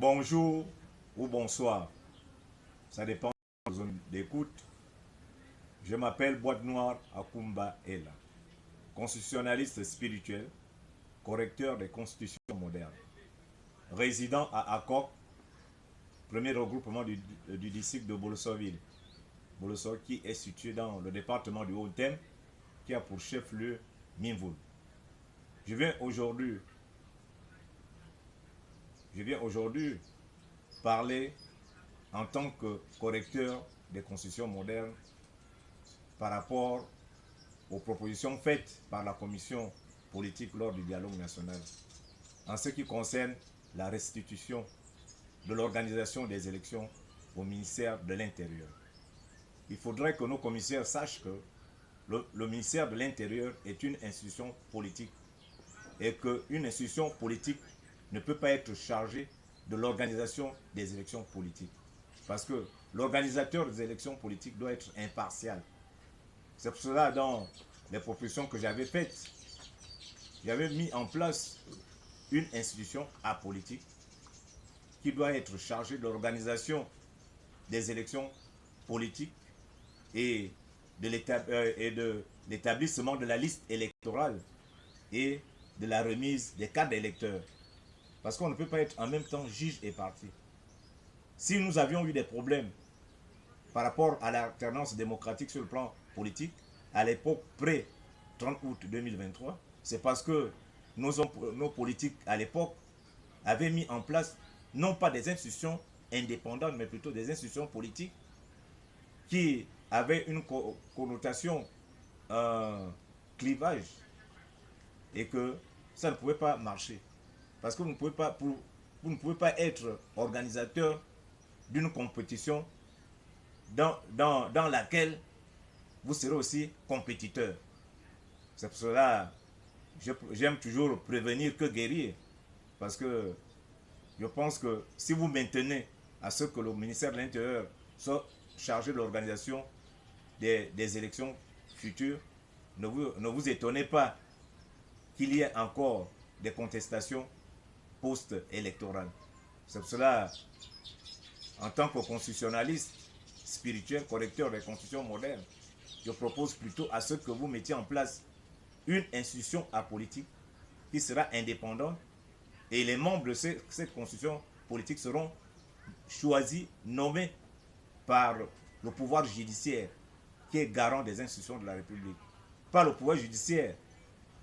Bonjour ou bonsoir, ça dépend de la zone d'écoute. Je m'appelle Boîte Noire Akumba Ella, constitutionnaliste spirituel, correcteur des constitutions modernes, résident à Akok, premier regroupement du district de Bolosoville, Bolosov qui est situé dans le département du Haut-Tem, qui a pour chef-lieu Minvoul. Je viens aujourd'hui parler en tant que correcteur des constitutions modernes par rapport aux propositions faites par la commission politique lors du dialogue national en ce qui concerne la restitution de l'organisation des élections au ministère de l'Intérieur. Il faudrait que nos commissaires sachent que le ministère de l'Intérieur est une institution politique et qu'une institution politique ne peut pas être chargée de l'organisation des élections politiques. Parce que l'organisateur des élections politiques doit être impartial. C'est pour cela, dans les propositions que j'avais faites, j'avais mis en place une institution apolitique qui doit être chargée de l'organisation des élections politiques et de l'établissement de la liste électorale et de la remise des cartes d'électeurs. Parce qu'on ne peut pas être en même temps juge et parti. Si nous avions eu des problèmes par rapport à l'alternance démocratique sur le plan politique, à l'époque pré-30 août 2023, c'est parce que nos politiques à l'époque avaient mis en place non pas des institutions indépendantes, mais plutôt des institutions politiques qui avaient une connotation clivage et que ça ne pouvait pas marcher. Parce que vous ne pouvez pas être organisateur d'une compétition dans laquelle vous serez aussi compétiteur. C'est pour cela que j'aime toujours prévenir que guérir. Parce que je pense que si vous maintenez à ce que le ministère de l'Intérieur soit chargé de l'organisation des élections futures, ne vous étonnez pas qu'il y ait encore des contestations post-électorales. C'est pour cela, en tant que constitutionnaliste spirituel, correcteur des constitutions modernes, je propose plutôt à ce que vous mettiez en place une institution apolitique qui sera indépendante et les membres de cette constitution politique seront choisis, nommés par le pouvoir judiciaire qui est garant des institutions de la République. Pas le pouvoir judiciaire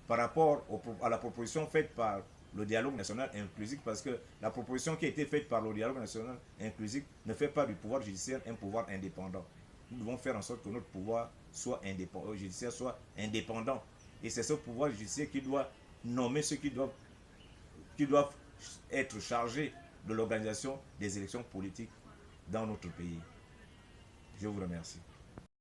par rapport à la proposition faite par le dialogue national inclusif, parce que la proposition qui a été faite par le dialogue national inclusif ne fait pas du pouvoir judiciaire un pouvoir indépendant. Nous devons faire en sorte que notre pouvoir judiciaire soit indépendant. Et c'est ce pouvoir judiciaire qui doit nommer ceux qui doivent être chargés de l'organisation des élections politiques dans notre pays. Je vous remercie.